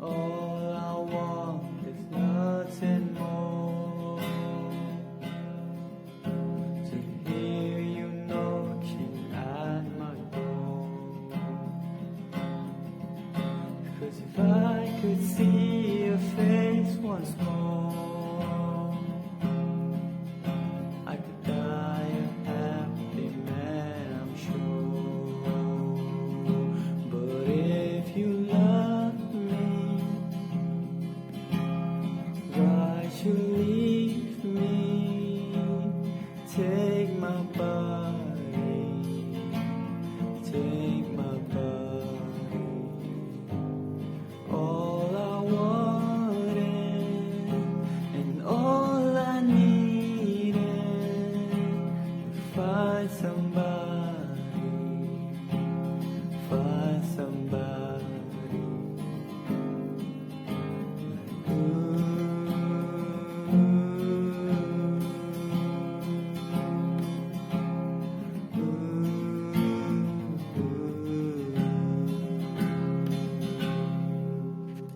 All I want is nothing more, to hear you knocking at my door. 'Cause if I could see your face once more, I could die a happy man, I'm sure. But if you love me, why should you leave me? Take my body, take